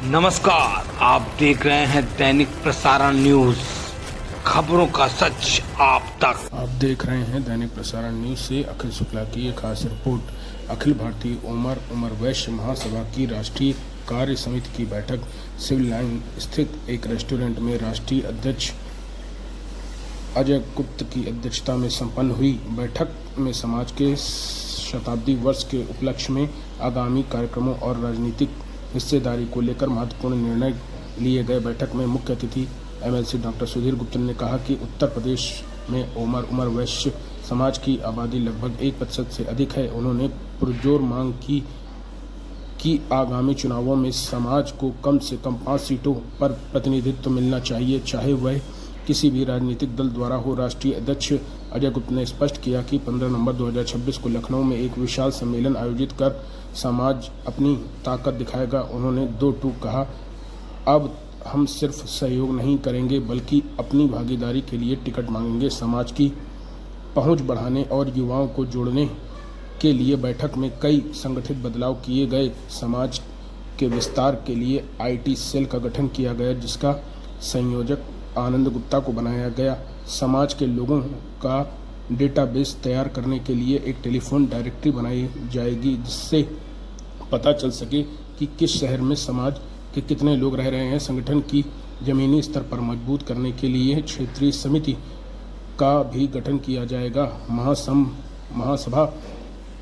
नमस्कार, आप देख रहे हैं दैनिक प्रसारण न्यूज, खबरों का सच आप तक। आप देख रहे हैं दैनिक प्रसारण न्यूज से अखिल शुक्ला की एक खास रिपोर्ट। अखिल भारतीय उमर वैश्य महासभा की राष्ट्रीय कार्य समिति की बैठक सिविल लाइन स्थित एक रेस्टोरेंट में राष्ट्रीय अध्यक्ष अजय गुप्त की अध्यक्षता में संपन्न हुई। बैठक में समाज के शताब्दी वर्ष के उपलक्ष्य में आगामी कार्यक्रमों और राजनीतिक हिस्सेदारी को लेकर महत्वपूर्ण निर्णय लिए गए। बैठक में मुख्य अतिथि एमएलसी डॉक्टर सुधीर गुप्ता ने कहा कि उत्तर प्रदेश में उमर वैश्य समाज की आबादी लगभग 1% से अधिक है। उन्होंने पुरजोर मांग की कि आगामी चुनावों में समाज को कम से कम 5 सीटों पर प्रतिनिधित्व मिलना चाहिए, चाहे वह किसी भी राजनीतिक दल द्वारा हो। राष्ट्रीय अध्यक्ष अजय गुप्ता ने स्पष्ट किया कि 15 नवंबर 2026 को लखनऊ में एक विशाल सम्मेलन आयोजित कर समाज अपनी ताकत दिखाएगा। उन्होंने 2 टूक कहा, अब हम सिर्फ सहयोग नहीं करेंगे बल्कि अपनी भागीदारी के लिए टिकट मांगेंगे। समाज की पहुंच बढ़ाने और युवाओं को जोड़ने के लिए बैठक में कई संगठित बदलाव किए गए। समाज के विस्तार के लिए आईटी सेल का गठन किया गया, जिसका संयोजक आनंद गुप्ता को बनाया गया। समाज के लोगों का डेटाबेस तैयार करने के लिए एक टेलीफोन डायरेक्टरी बनाई जाएगी, जिससे पता चल सके कि किस शहर में समाज के कितने लोग रह रहे हैं। संगठन की जमीनी स्तर पर मजबूत करने के लिए क्षेत्रीय समिति का भी गठन किया जाएगा। महासभा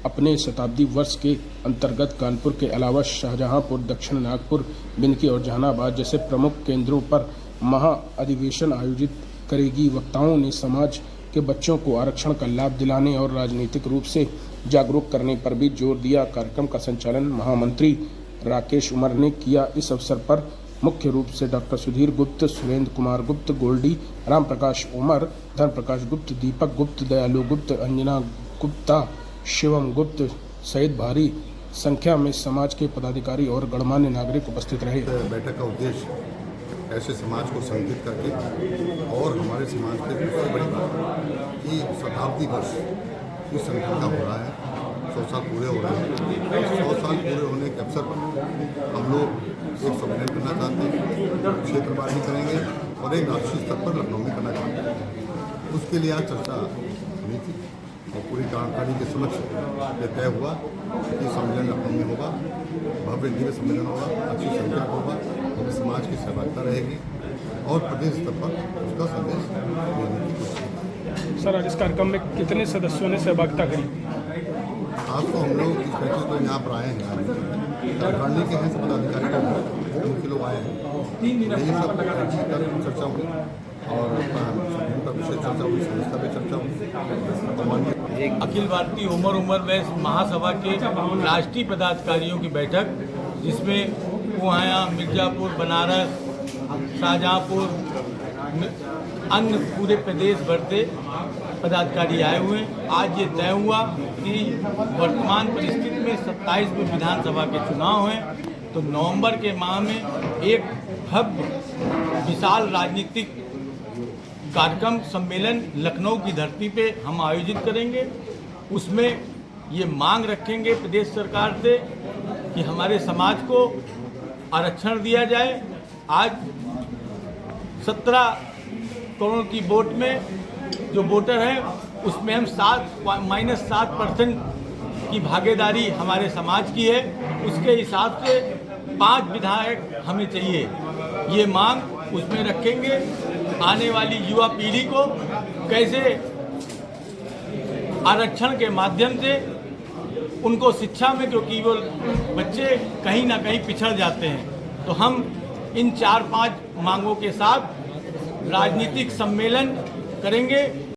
अपने शताब्दी वर्ष के अंतर्गत कानपुर के अलावा शाहजहांपुर, दक्षिण नागपुर, बिनकी और जहानाबाद जैसे प्रमुख केंद्रों पर महा अधिवेशन आयोजित करेगी। वक्ताओं ने समाज के बच्चों को आरक्षण का लाभ दिलाने और राजनीतिक रूप से जागरूक करने पर भी जोर दिया। कार्यक्रम का संचालन महामंत्री राकेश उमर ने किया। इस अवसर पर मुख्य रूप से डॉक्टर सुधीर गुप्त, सुरेंद्र कुमार गुप्त, गोल्डी, राम प्रकाश उमर, धर्म प्रकाश गुप्त, दीपक गुप्त, दयालु गुप्त, अंजना गुप्ता, शिवम गुप्त सहित भारी संख्या में समाज के पदाधिकारी और गणमान्य नागरिक उपस्थित रहे। बैठक का उद्देश्य ऐसे समाज को संगठित करके और हमारे समाज के सबसे बड़ी बात कि शताब्दी वर्ष इस संगठन का हो रहा है, 100 साल पूरे हो रहे हैं। 100 साल पूरे होने के अवसर पर हम लोग एक सम्मेलन करना चाहते हैं, क्षेत्रवार भी करेंगे और एक राष्ट्रीय स्तर पर लखनऊ में करना चाहते हैं। उसके लिए आज चर्चा हुई थी और पूरी जानकारी के समक्ष यह तय हुआ कि सम्मेलन लखनऊ में होगा, भव्य दिव्य सम्मेलन होगा, अच्छी संख्या होगा, हमें समाज की सहभागिता रहेगी और प्रदेश स्तर पर उसका संदेश देने की कोशिश करेंगे। सर, आज इस कार्यक्रम में कितने सदस्यों ने सहभागिता करी? आज तो हम लोग इस पैसे तो यहाँ पर आए हैं, रणनीति के हैं, सब पदाधिकारी मुख्य लोग आए हैं, यही सब चर्चा हुई और विषय चर्चा हुई, संस्था पे चर्चा हुई। अखिल भारतीय उमर वैश्य महासभा के राष्ट्रीय पदाधिकारियों की बैठक, जिसमें वहाँ मिर्जापुर, बनारस, शाहजहांपुर, अन्य पूरे प्रदेश भर से पदाधिकारी आए हुए हैं। आज ये तय हुआ कि वर्तमान परिस्थिति में 27 में विधानसभा के चुनाव हैं, तो नवंबर के माह में एक भव्य विशाल राजनीतिक कार्यक्रम सम्मेलन लखनऊ की धरती पे हम आयोजित करेंगे। उसमें ये मांग रखेंगे प्रदेश सरकार से कि हमारे समाज को आरक्षण दिया जाए। आज 17 करोड़ की वोट में जो वोटर हैं उसमें हम -7% की भागीदारी हमारे समाज की है। उसके हिसाब से 5 विधायक हमें चाहिए। ये मांग उसमें रखेंगे। आने वाली युवा पीढ़ी को कैसे आरक्षण के माध्यम से उनको शिक्षा में, क्योंकि वो बच्चे कहीं ना कहीं पिछड़ जाते हैं, तो हम इन 4-5 मांगों के साथ राजनीतिक सम्मेलन करेंगे।